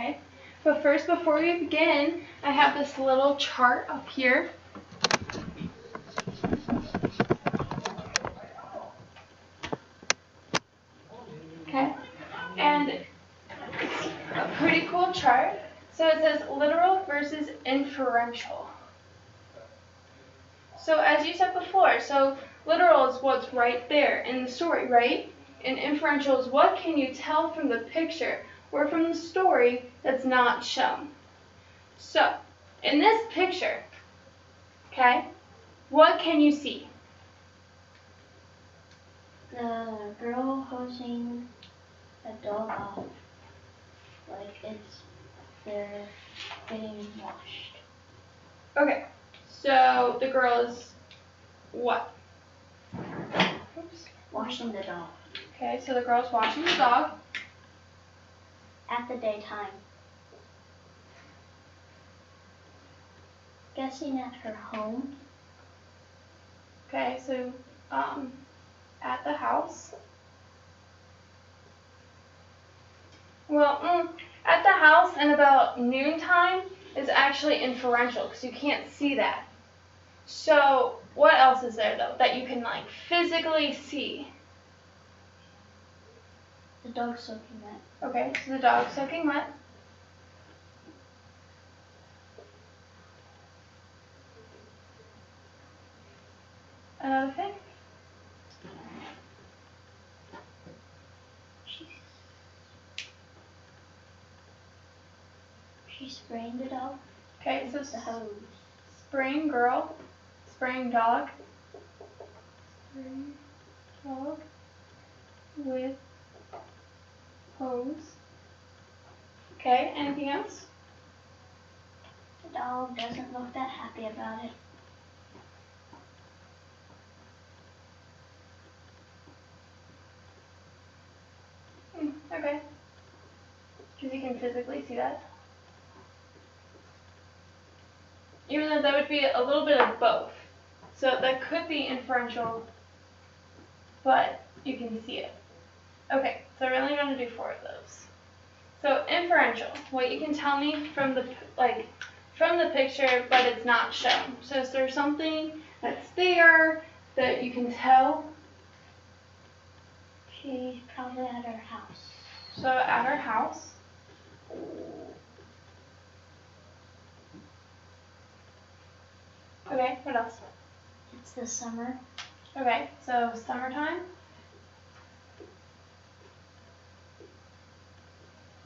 Okay? But first, before we begin, I have this little chart up here. Okay? And it's a pretty cool chart. So it says literal versus inferential. So as you said before, so literal is what's right there in the story, right? And inferential is what can you tell from the picture or from the story that's not shown. So, in this picture, okay, what can you see? The girl hosing a dog off, like they're getting washed. Okay, so the girl is what? Oops. Washing the dog. Okay, so the girl's washing the dog. At the daytime. Guessing at her home. Okay, so at the house. Well, at the house and about noontime is actually inferential because you can't see that. So what else is there though that you can like physically see? The dog's soaking wet. Okay, so the dog's soaking wet. Another thing? She's spraying the dog. Okay, so the hose. Spraying girl, spraying dog, spraying dog with hose. Okay, anything else? The dog doesn't look that happy about it. Okay. Because you can physically see that. Even though that would be a little bit of both. So that could be inferential, but you can see it. Okay, so we're only going to do 4 of those. So inferential, what you can tell me from the picture, but it's not shown. So is there something that's there that you can tell? She's probably at her house. So at her house. Okay, what else? It's the summer. Okay, so summertime.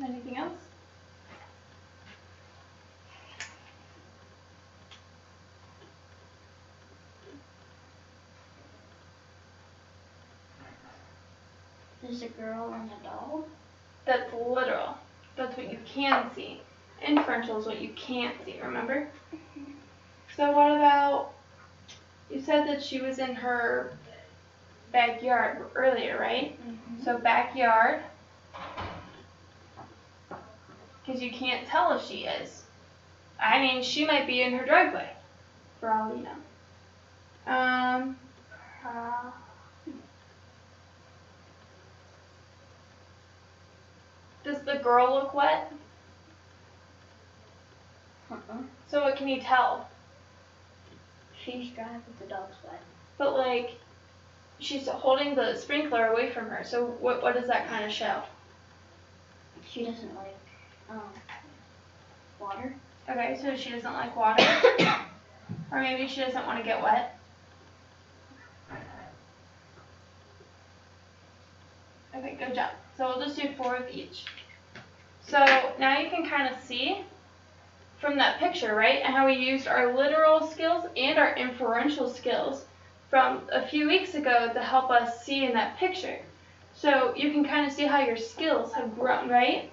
Anything else? There's a girl and a dog. That's literal. That's what you can see. Inferential is what you can't see, remember? So what about, you said that she was in her backyard earlier, right? So backyard, because you can't tell if she is. I mean, she might be in her driveway, for all you know. Does the girl look wet? So what can you tell? She's dry, but the dog's wet. But like, she's holding the sprinkler away from her, so what does that kind of show? She doesn't like water. Okay, so she doesn't like water. Or maybe she doesn't want to get wet. Okay, good job. So we'll just do 4 of each. So now you can kind of see from that picture, right? And how we used our literal skills and our inferential skills from a few weeks ago to help us see in that picture. So you can kind of see how your skills have grown, right?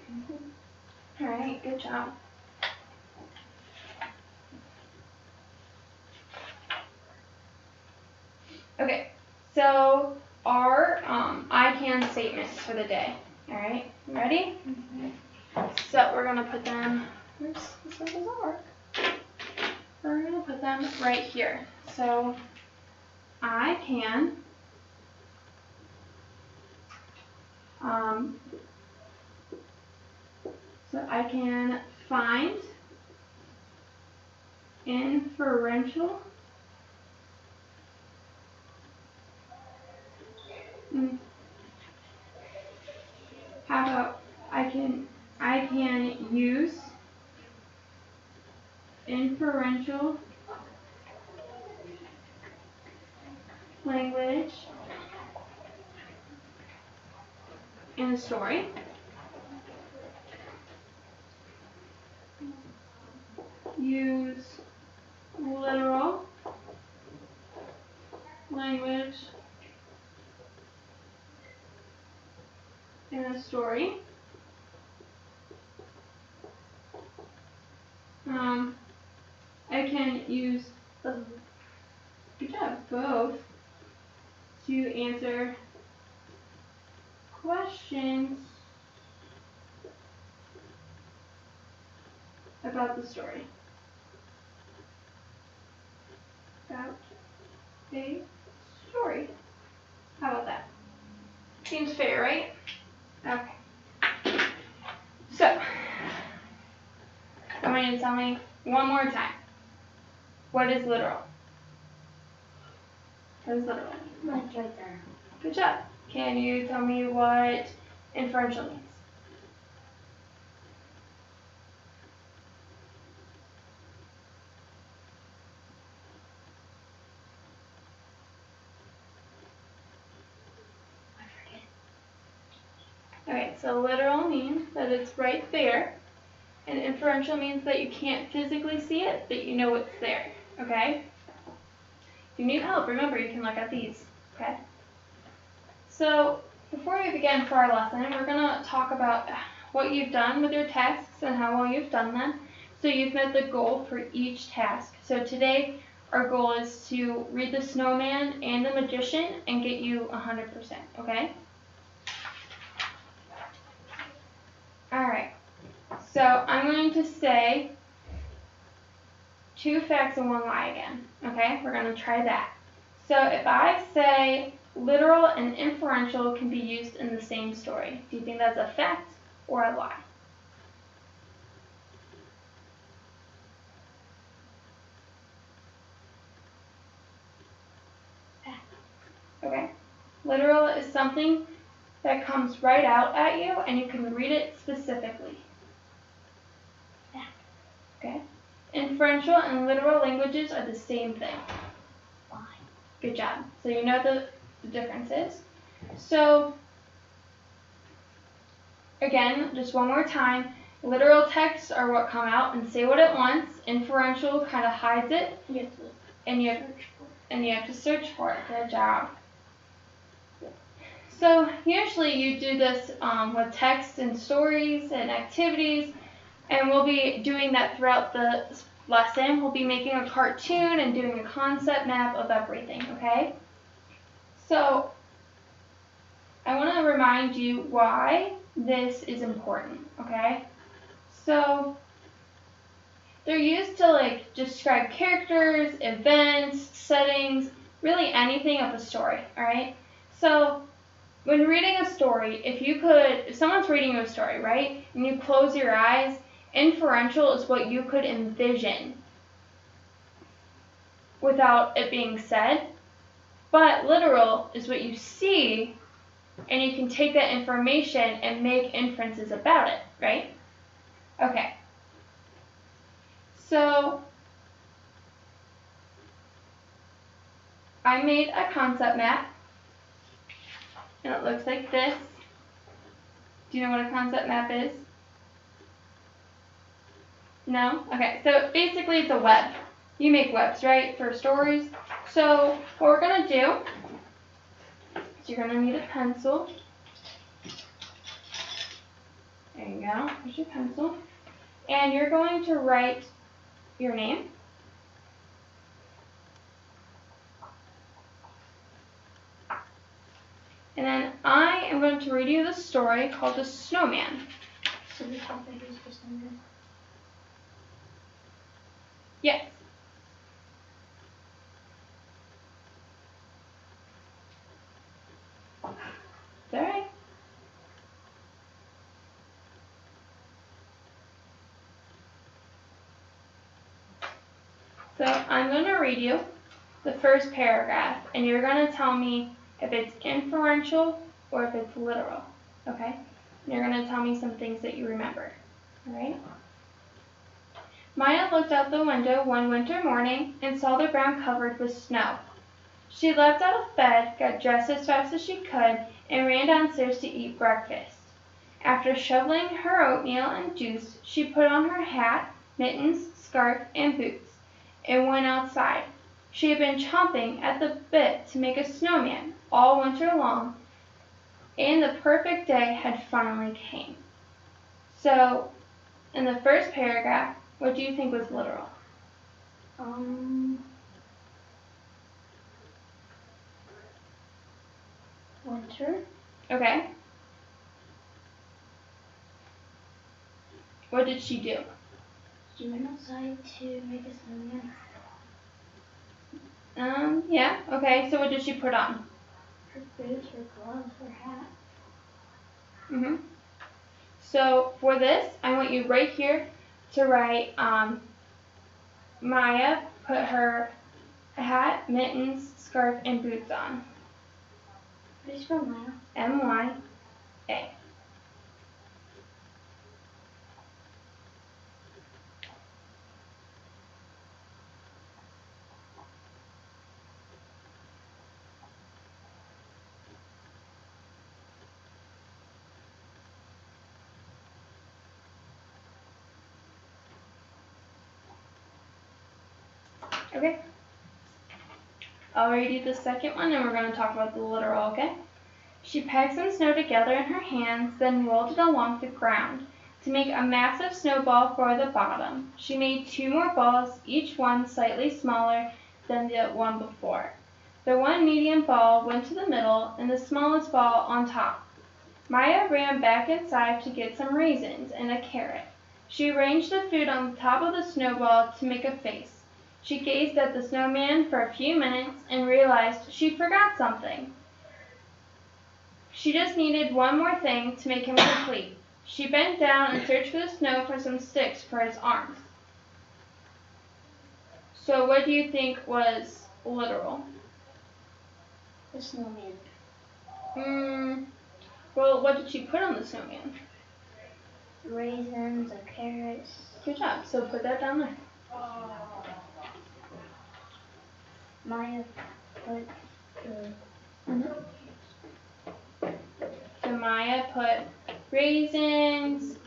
All right, good job. Okay, so our I can statements for the day. All right, ready? So we're gonna put them. Oops, this one doesn't work. We're gonna put them right here. So I can So I can find inferential how about I can use inferential language in a story. Use literal language in a story. I can use both to answer questions about the story. About a story. How about that? Seems fair, right? Okay. So, I want you to tell me one more time. What is literal? What is literal? That's right there. Good job. Can you tell me what inferential means? Alright, so literal means that it's right there, and inferential means that you can't physically see it, but you know it's there, okay? If you need help, remember you can look at these, okay? So, before we begin for our lesson, we're going to talk about what you've done with your tasks and how well you've done them. So you've met the goal for each task. So today, our goal is to read the snowman and the magician and get you 100%, okay? Alright, so I'm going to say 2 facts and 1 lie again, okay? We're going to try that. So if I say literal and inferential can be used in the same story, do you think that's a fact or a lie? Fact. Okay. Literal is something that comes right out at you and you can read it specifically. Fact. Okay. Inferential and literal languages are the same thing. Lie. Good job. So you know the differences. So again, just one more time, literal texts are what come out and say what it wants. Inferential kind of hides it, and you have to search for it. Good job. So usually you do this with text and stories and activities, and we'll be doing that throughout the lesson. We'll be making a cartoon and doing a concept map of everything, okay? So I want to remind you why this is important, okay? So they're used to describe characters, events, settings, really anything of a story, alright? So when reading a story, if someone's reading you a story, right, and you close your eyes, inferential is what you could envision without it being said, but literal is what you see, and you can take that information and make inferences about it, right? Okay. So I made a concept map, and it looks like this. Do you know what a concept map is? No? Okay, so basically it's a web. You make webs, right, for stories. So what we're going to do is you're going to need a pencil. There you go. Here's your pencil. And you're going to write your name. And then I am going to read you the story called The Snowman. So the topic is the snowman. Yes. It's alright. So I'm going to read you the first paragraph, and you're going to tell me if it's inferential or if it's literal, okay? And you're going to tell me some things that you remember, all right? Maya looked out the window one winter morning and saw the ground covered with snow. She leapt out of bed, got dressed as fast as she could, and ran downstairs to eat breakfast. After shoveling her oatmeal and juice, she put on her hat, mittens, scarf, and boots, and went outside. She had been chomping at the bit to make a snowman all winter long, and the perfect day had finally came. So, in the first paragraph, what do you think was literal? Winter. Okay. What did she do? She went outside to make a snowman. Yeah, okay, so what did she put on? Her boots, her gloves, her hat. So for this, I want you right here to write, Maya put her hat, mittens, scarf, and boots on. How do you spell Maya? M-Y-A. Okay. I'll read you the second one, and we're going to talk about the literal, okay? She packed some snow together in her hands, then rolled it along the ground to make a massive snowball for the bottom. She made 2 more balls, each one slightly smaller than the one before. The one medium ball went to the middle, and the smallest ball on top. Maya ran back inside to get some raisins and a carrot. She arranged the food on the top of the snowball to make a face. She gazed at the snowman for a few minutes and realized she'd forgot something. She just needed one more thing to make him complete. She bent down and searched for the snow for some sticks for his arms. So what do you think was literal? The snowman. Well, what did she put on the snowman? Raisins or carrots. Good job. So put that down there. Maya put So Maya put raisins,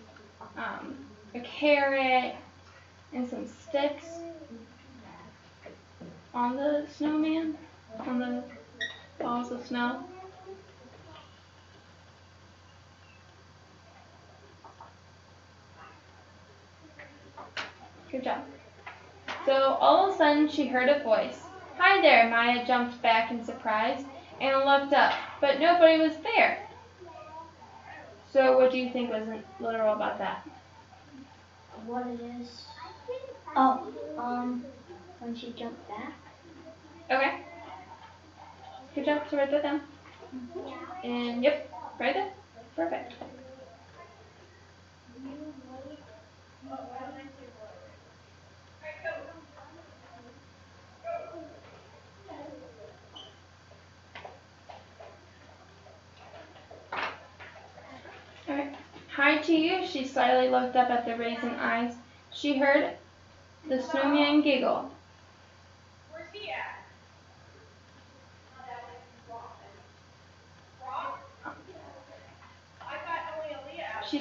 a carrot, and some sticks on the snowman, on the balls of snow. Good job. So all of a sudden she heard a voice. Hi there! Maya jumped back in surprise and looked up, but nobody was there. So what do you think was literal about that? what it is. When she jumped back. Okay. Good job. So write that down. And yep, right there. Perfect. Alright. Hi to you. She slyly looked up at the raisin eyes. She heard the snowman giggle. Where's he at? I got only Aaliyah out. She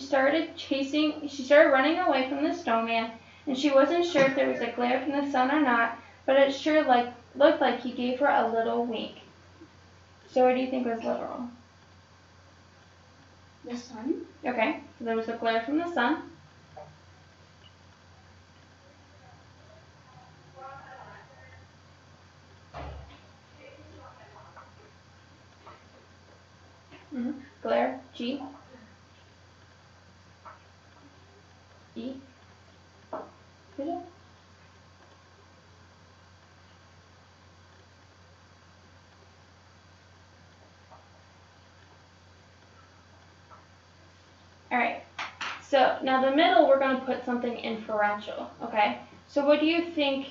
started running away from the snowman, and she wasn't sure if there was a glare from the sun or not, but it sure looked like he gave her a little wink. So what do you think was literal? The sun. Okay, so there was a glare from the sun. Glare, G. E. Good job. Alright, So now the middle, we're going to put something inferential, okay? So what do you think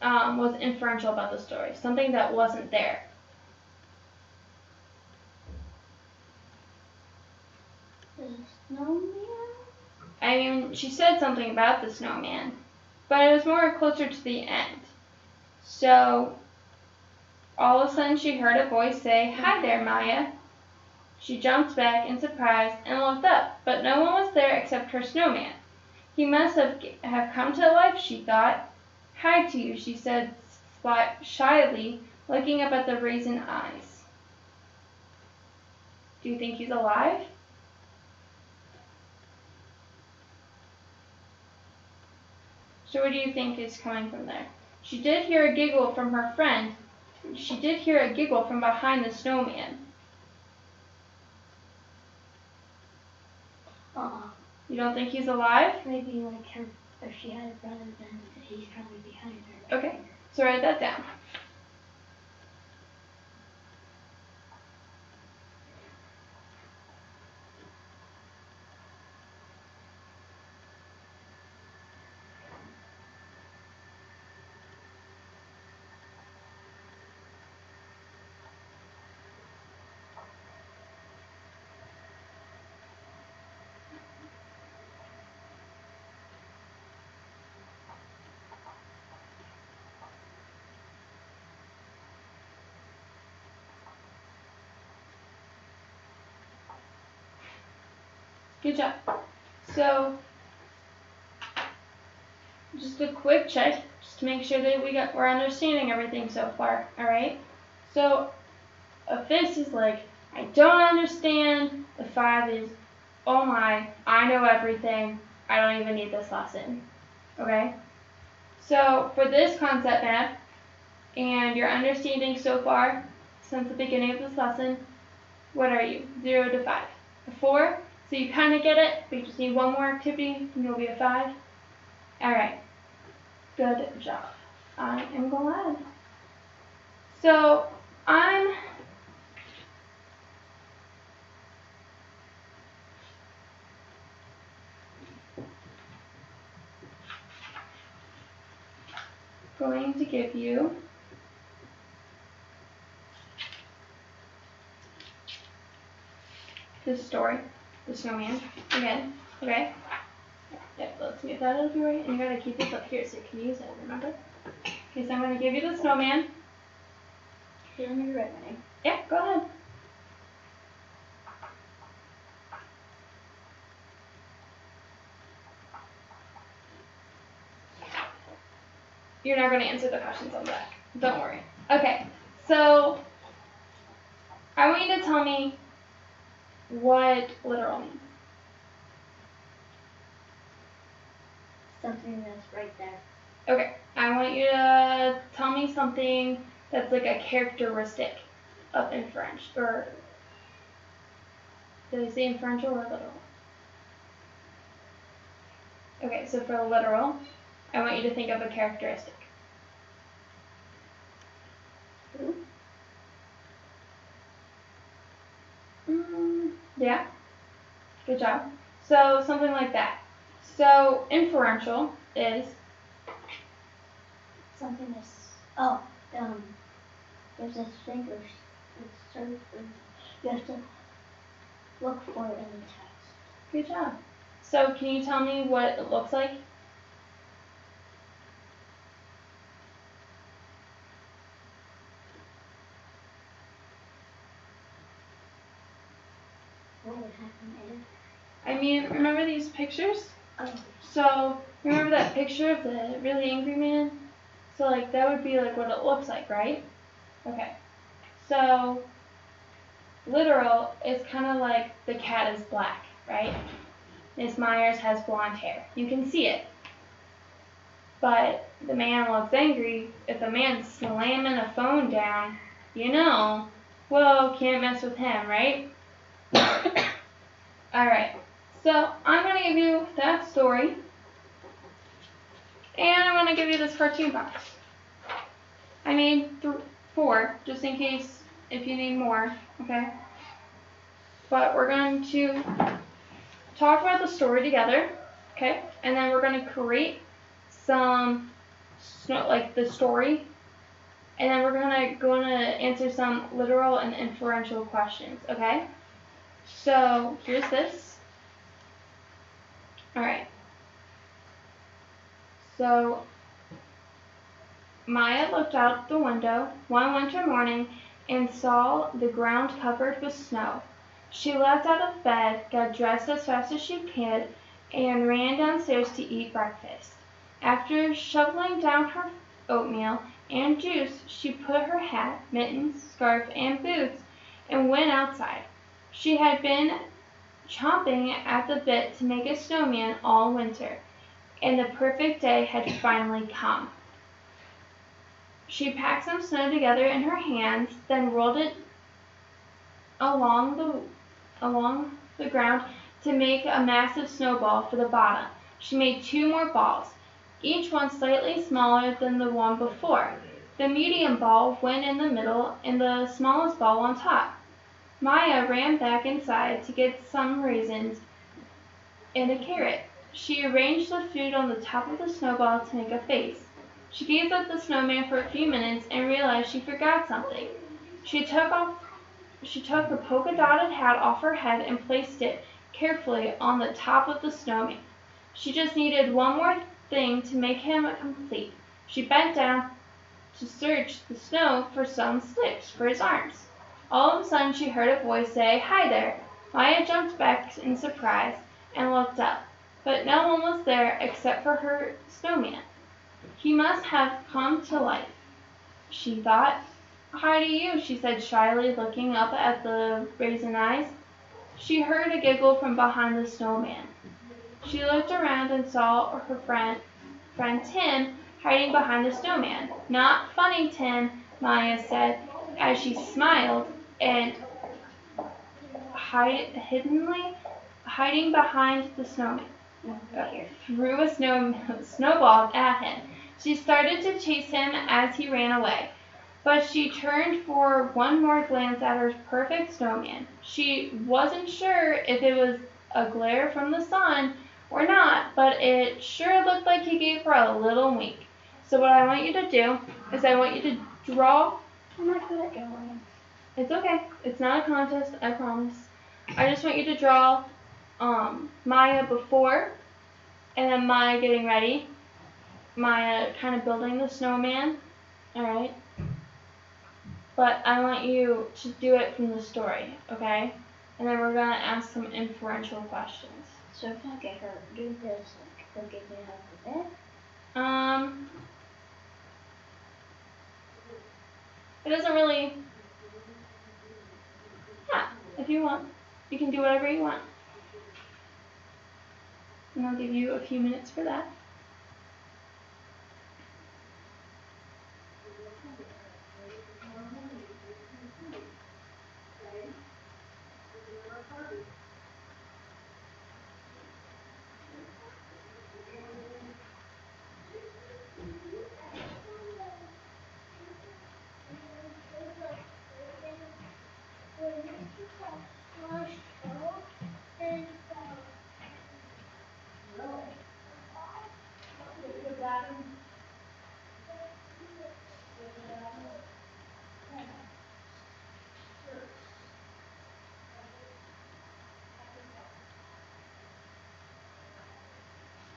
was inferential about the story? Something that wasn't there. The snowman? I mean, she said something about the snowman, but it was more closer to the end. So all of a sudden she heard a voice say, "Hi there, Maya." She jumped back in surprise and looked up, but no one was there except her snowman. He must have come to life, she thought. "Hi to you," she said shyly, looking up at the raisin eyes. Do you think he's alive? So what do you think is coming from there? She did hear a giggle from her friend. She did hear a giggle from behind the snowman. You don't think he's alive? Maybe like her, if she had a brother, then he's probably behind her. Okay, so write that down. Good job. So, just a quick check, just to make sure that we're understanding everything so far. All right. So, a fist is like, I don't understand. The 5 is, oh my, I know everything. I don't even need this lesson. Okay. So for this concept map and your understanding so far since the beginning of this lesson, what are you? 0 to 5. A 4. So you kind of get it, but you just need one more activity and you'll be a 5. Alright, good job. I am glad. So I'm going to give you this story, the snowman, again, okay? Yep, let's get that out of your way, and you gotta keep this up here so you can use it, remember? Okay, so I'm gonna give you the snowman. Tell me right now. Yeah, go ahead. You're not gonna answer the questions on that. Don't worry. Okay, so I want you to tell me what literal means. Something that's right there. Okay, I want you to tell me something that's like a characteristic of inferential, or did I say inferential or literal? Okay, so for literal, I want you to think of a characteristic. Yeah, good job. So something like that. So inferential is Something that's, there's a thing or you have to look for it in the text. good job. So can you tell me what it looks like? What would happen later? I mean, remember these pictures? Oh. So remember that picture of the really angry man? So like that would be like what it looks like, right? Okay. So literal is kind of like the cat is black, right? Miss Myers has blonde hair. You can see it. But the man looks angry. If the man's slamming a phone down, you know, whoa, can't mess with him, right? Alright, so I'm going to give you that story. And I'm going to give you this cartoon box. I made 4, just in case if you need more, okay? But we're going to talk about the story together, okay? And then we're going to create some, like the story, and then we're going to answer some literal and inferential questions, okay? So here's this. All right. So Maya looked out the window one winter morning and saw the ground covered with snow. She leapt out of bed, got dressed as fast as she could, and ran downstairs to eat breakfast. After shoveling down her oatmeal and juice, she put her hat, mittens, scarf, and boots and went outside. She had been chomping at the bit to make a snowman all winter, and the perfect day had finally come. She packed some snow together in her hands, then rolled it along the ground to make a massive snowball for the bottom. She made 2 more balls, each one slightly smaller than the one before. The medium ball went in the middle and the smallest ball on top. Maya ran back inside to get some raisins and a carrot. She arranged the food on the top of the snowball to make a face. She gazed at the snowman for a few minutes and realized she forgot something. She took the polka-dotted hat off her head and placed it carefully on the top of the snowman. She just needed one more thing to make him complete. She bent down to search the snow for some sticks for his arms. All of a sudden she heard a voice say, "Hi there." Maya jumped back in surprise and looked up, but no one was there except for her snowman. He must have come to life, she thought. "Hi to you," she said shyly, looking up at the raisin eyes. She heard a giggle from behind the snowman. She looked around and saw her friend Tim hiding behind the snowman. "Not funny, Tim," Maya said as she smiled and hiding behind the snowman. Threw a snowball at him. She started to chase him as he ran away, but she turned for one more glance at her perfect snowman. She wasn't sure if it was a glare from the sun or not, but it sure looked like he gave her a little wink. So what I want you to do is I want you to draw. I'm not good at drawing. It's okay. It's not a contest, I promise. I just want you to draw Maya before, and then Maya getting ready. Maya kind of building the snowman. Alright? But I want you to do it from the story, okay? And then we're going to ask some inferential questions. So if I get her do this, like, he'll get me out of bed? It doesn't really... Yeah, if you want. You can do whatever you want. And I'll give you a few minutes for that.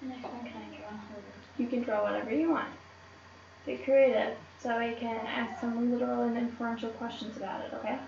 The next one, can I draw her? You can draw whatever you want. Get creative so I can ask some literal and inferential questions about it, okay?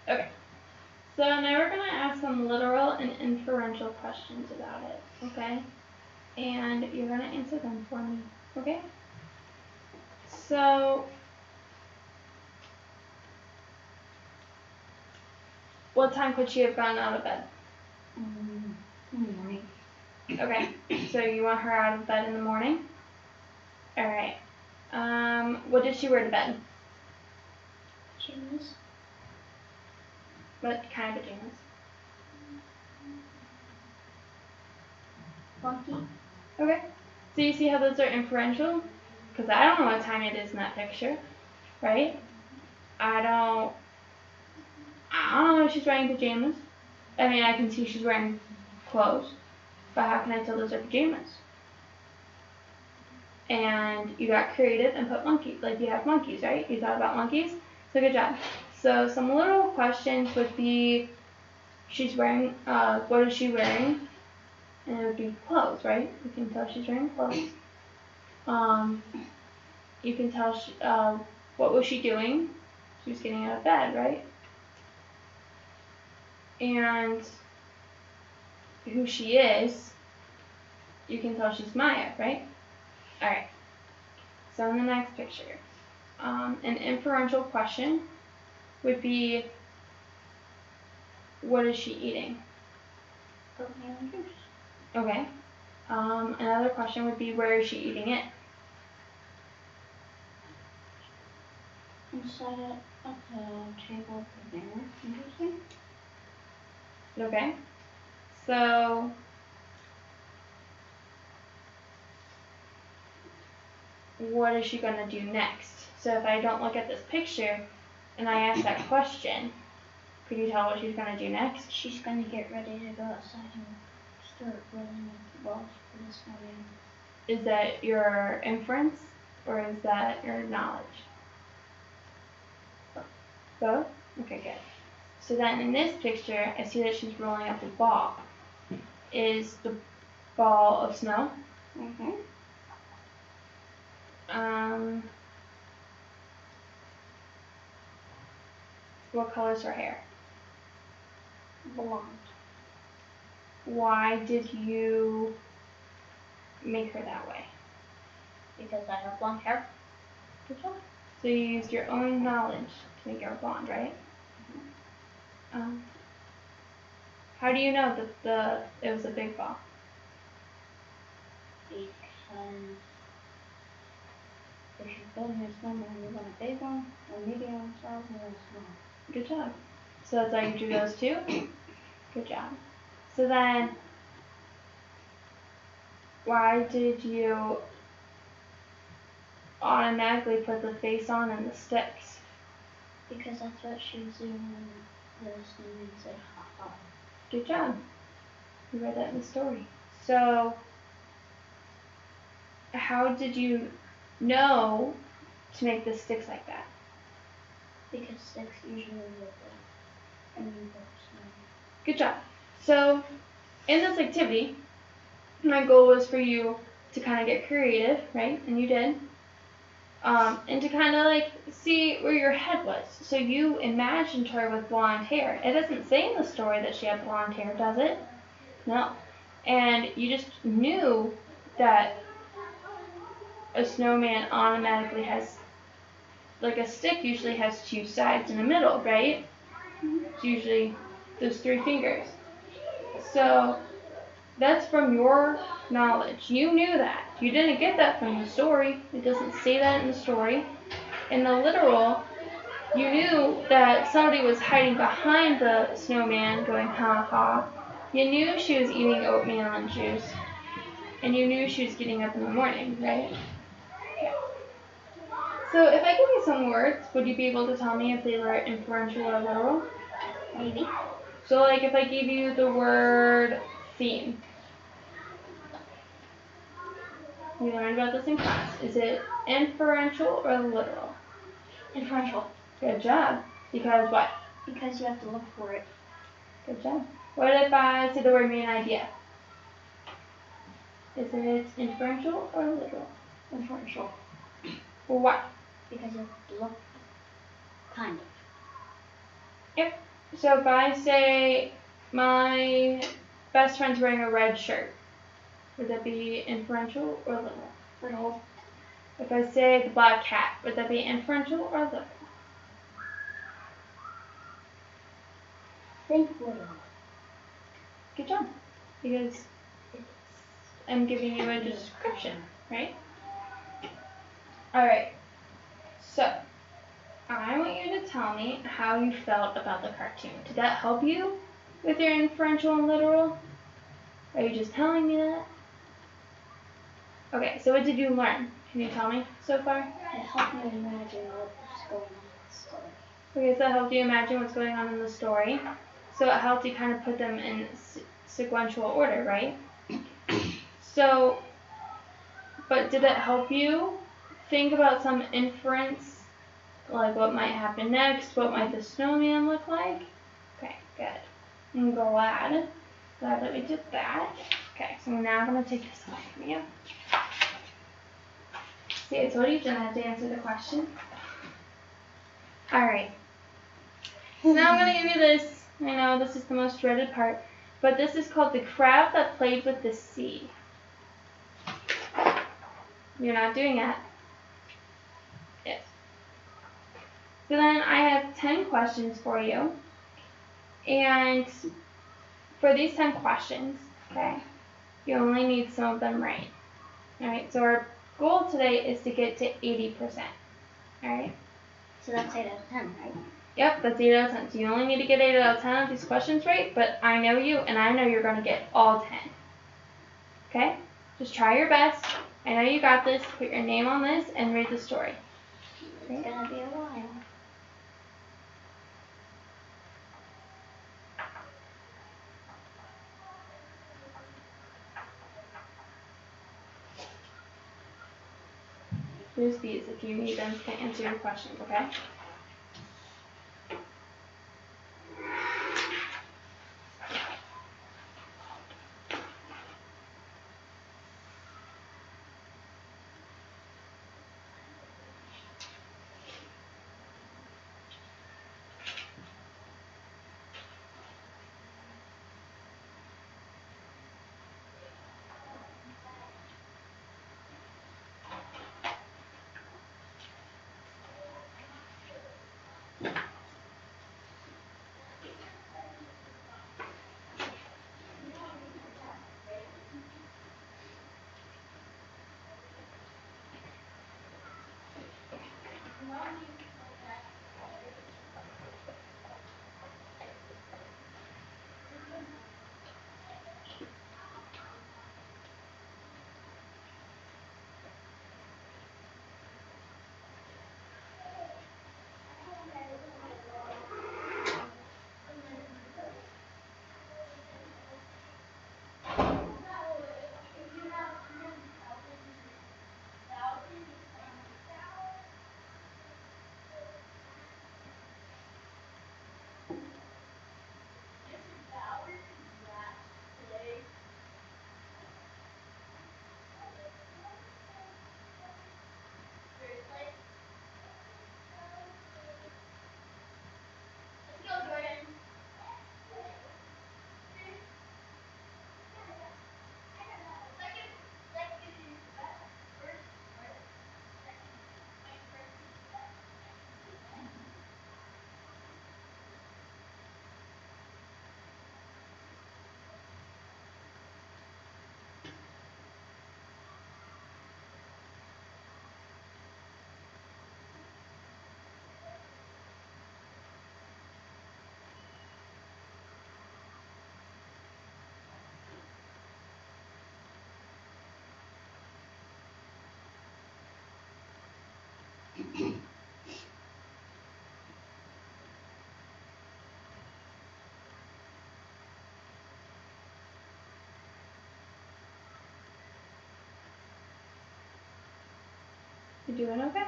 Okay. So now we're going to ask some literal and inferential questions about it, okay? And you're going to answer them for me, okay? So, what time could she have gotten out of bed? In the morning. Okay, so you want her out of bed in the morning? Alright. What did she wear to bed? Pajamas. What kind of pajamas? Funky. Okay. So you see how those are inferential? Because I don't know what time it is in that picture, right? I don't know if she's wearing pajamas. I mean, I can see she's wearing clothes, but how can I tell those are pajamas? And you got creative and put monkeys, like you have monkeys, right? You thought about monkeys? So good job. So some literal questions would be, she's wearing, what is she wearing? And it would be clothes, right? You can tell she's wearing clothes. You can tell what was she doing? She was getting out of bed, right? And who she is, you can tell she's Maya, right? Alright. So in the next picture, an inferential question would be, what is she eating? Oatmeal and juice. Okay. Another question would be, where is she eating it? Inside at the table for dinner, interesting. Okay. So what is she gonna do next? So if I don't look at this picture and I ask that question, could you tell what she's gonna do next? She's gonna get ready to go outside and start rolling balls for the snowman. Is that your inference or is that your knowledge? Both? Okay, good. So then in this picture, I see that she's rolling up a ball. Is the ball of snow? Mm-hmm. What color is her hair? Blonde. Why did you make her that way? Because I have blonde hair. Good job. So you used your own knowledge to make her blonde, right? How do you know that it was a big ball? Because if you're building a snowman, you want a big one, a medium size, and a small. Good job. So that's why you drew those two? Good job. So then, why did you automatically put the face on and the sticks? Because that's what she was doing when the snowman said ha ha. Good job. You read that in the story. So, how did you know to make the sticks like that? Because sticks usually look like a snowman. Good job. So, in this activity, my goal was for you to kind of get creative, right? And you did. And to kind of like see where your head was. So you imagined her with blonde hair. It doesn't say in the story that she had blonde hair, does it? No. And you just knew that a snowman automatically has, like a stick usually has two sides and a middle, right? It's usually those three fingers. So that's from your knowledge. You knew that. You didn't get that from the story. It doesn't say that in the story. In the literal, you knew that somebody was hiding behind the snowman going ha ha. You knew she was eating oatmeal and juice. And you knew she was getting up in the morning, right? Okay. So if I give you some words, would you be able to tell me if they were inferential or literal? Maybe. So like if I gave you the word theme. We learned about this in class. Is it inferential or literal? Inferential. Good job. Because what? Because you have to look for it. Good job. What if I say the word main idea? Is it inferential or literal? Inferential. Well, why? Because you have to look. Kind of. Yep. So if I say my best friend's wearing a red shirt, would that be inferential or literal? Little. If I say the black cat, would that be inferential or literal? Think little. Good job. Because I'm giving you a description, right? Alright. So, I want you to tell me how you felt about the cartoon. Did that help you with your inferential and literal? Are you just telling me that? Okay, so what did you learn? Can you tell me so far? It helped me imagine what's going on in the story. Okay, so that helped you imagine what's going on in the story. So it helped you kind of put them in sequential order, right? So, but did it help you think about some inference, like what might happen next? What might the snowman look like? Okay, good. I'm glad that we did that. Okay, so now I'm going to take this off from you. See, I told you didn't have to answer the question. Alright. So now I'm going to give you this. I know this is the most dreaded part, but this is called The Crab That Played with the Sea. You're not doing that. Yes. So then I have 10 questions for you. And for these 10 questions, okay, you only need some of them right. Alright, so our goal today is to get to 80%. Alright? So that's 8 out of 10, right? Yep, that's 8 out of 10. So you only need to get 8 out of 10 of these questions right, but I know you and I know you're going to get all 10. Okay? Just try your best. I know you got this. Put your name on this and read the story. It's going to be a while. Here's these if you need them to answer your questions, okay? You doing okay?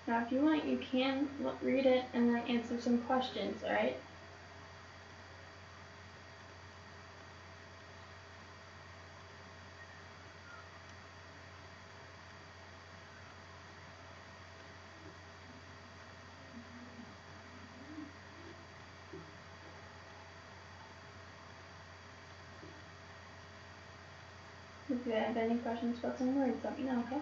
Now if you want, you can read it and then answer some questions, alright? If you have any questions about some words, let me know, okay?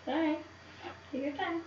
Alright. Take your time.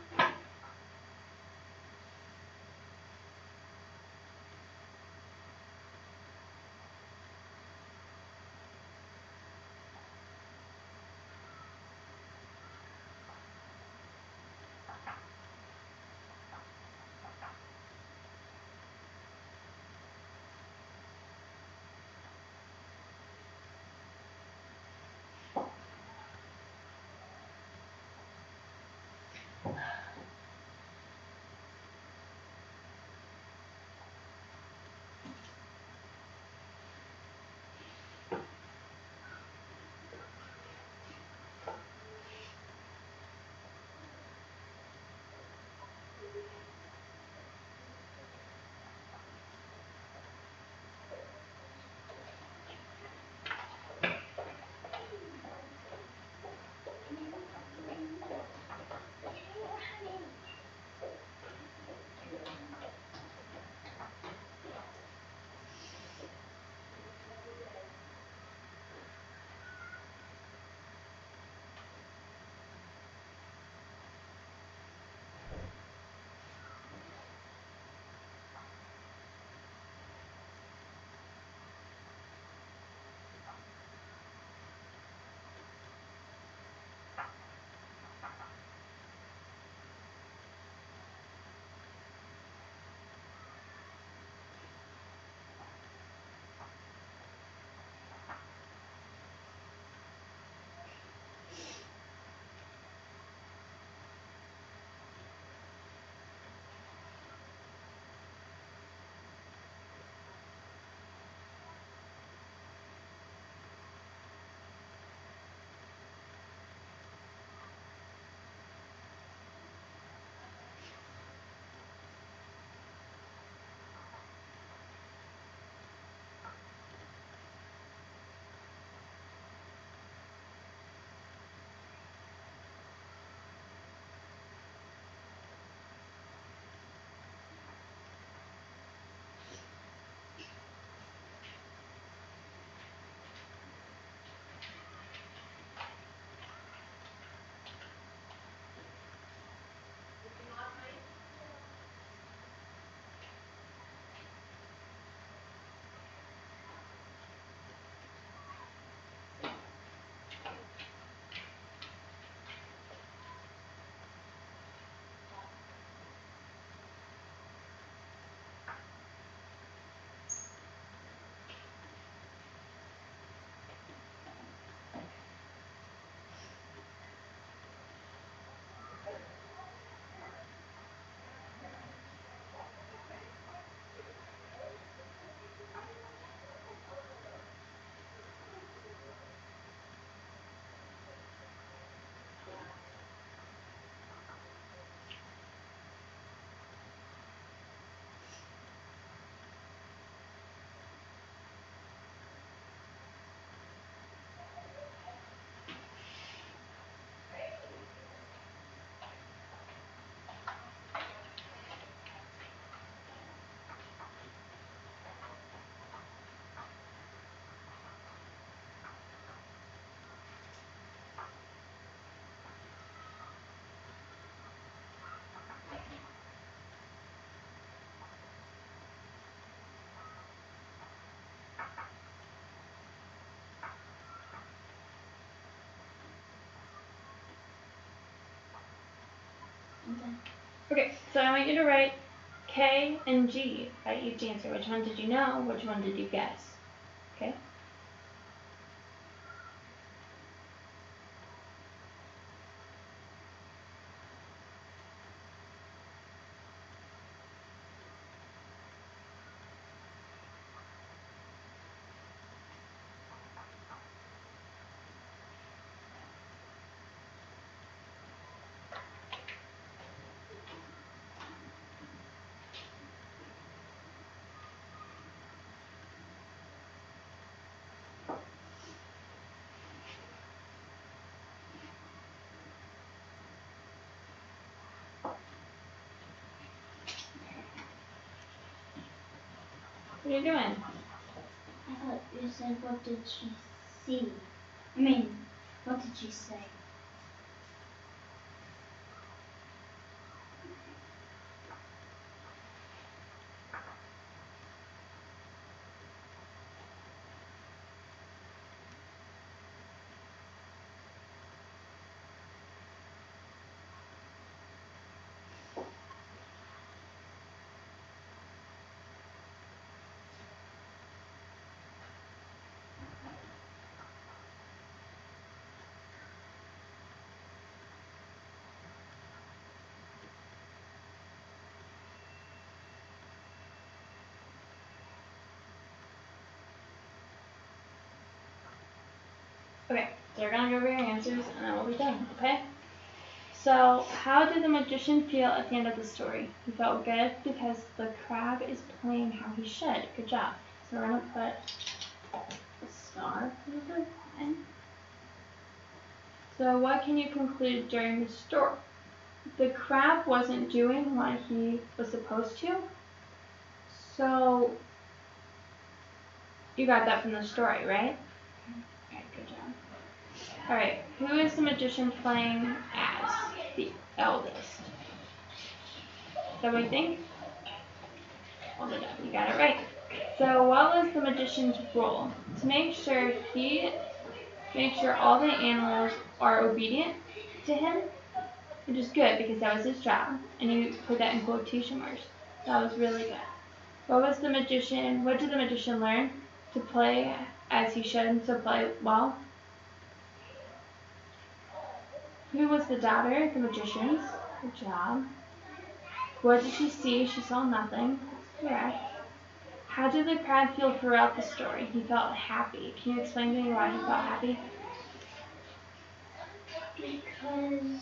Okay. Okay, so I want you to write K and G by each answer. Which one did you know? Which one did you guess? Okay? What are you doing? I thought you said, what did she see? I mean, what did she say? Okay, so you're gonna go over your answers and then we'll be done, okay? So, how did the magician feel at the end of the story? He felt good because the crab is playing how he should. Good job. So we're gonna put a star for the pen. So what can you conclude during the story? The crab wasn't doing what he was supposed to. So you got that from the story, right? Okay, good job. Alright, who is the magician playing as? The eldest. Is that what you think? Well done, you got it right. So what was the magician's role? To make sure all the animals are obedient to him, which is good because that was his job. And you put that in quotation marks. That was really good. What did the magician learn? To play as he should, to play well. Who was the daughter? The magician's. Good job. What did she see? She saw nothing. That's correct. How did the crab feel throughout the story? He felt happy. Can you explain to me why he felt happy? Because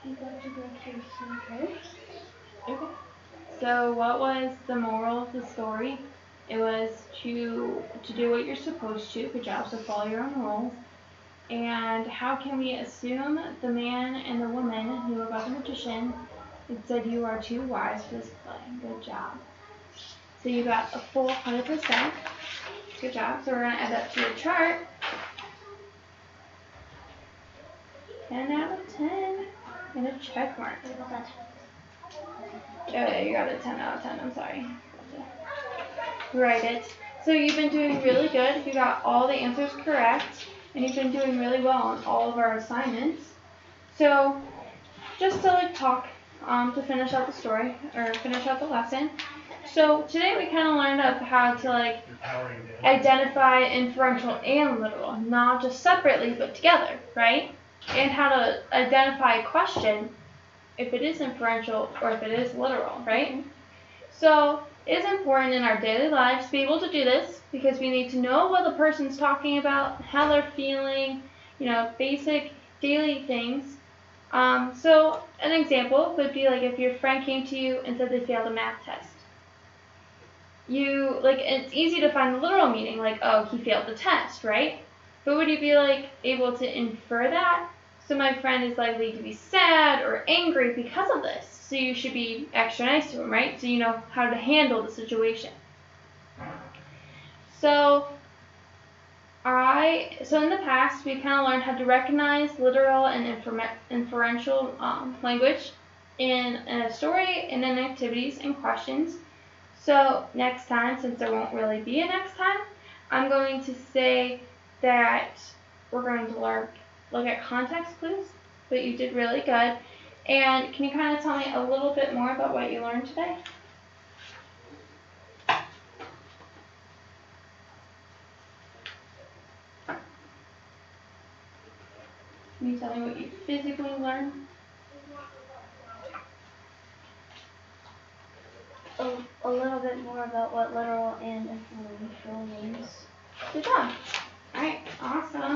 he got to go to some coast. Okay. So what was the moral of the story? It was to do what you're supposed to. Good job. So follow your own rules. And how can we assume the man and the woman who were about the magician said you are too wise for this play? Good job. So you got a full 100%. Good job. So we're going to add that to your chart. 10 out of 10. And a check mark. Oh yeah, you got a 10 out of 10. I'm sorry. Write it. So you've been doing really good. You got all the answers correct. And you've been doing really well on all of our assignments. So just to talk to finish out the story or finish out the lesson. So today we kind of learned how to identify inferential and literal, not just separately but together, right? And how to identify a question if it is inferential or if it is literal, right? So it is important in our daily lives to be able to do this because we need to know what the person's talking about, how they're feeling, basic daily things. So an example would be if your friend came to you and said they failed a math test. It's easy to find the literal meaning, oh, he failed the test, right? But would you be able to infer that? So my friend is likely to be sad or angry because of this. So you should be extra nice to him, right? So you know how to handle the situation. So in the past, we kind of learned how to recognize literal and inferential language in a story and in activities and questions. So next time, since there won't really be a next time, I'm going to say that we're going to look at context clues, but you did really good. And can you kind of tell me a little bit more about what you learned today? Can you tell me what you physically learned? A little bit more about what literal and inferential means. Good job. Alright, awesome.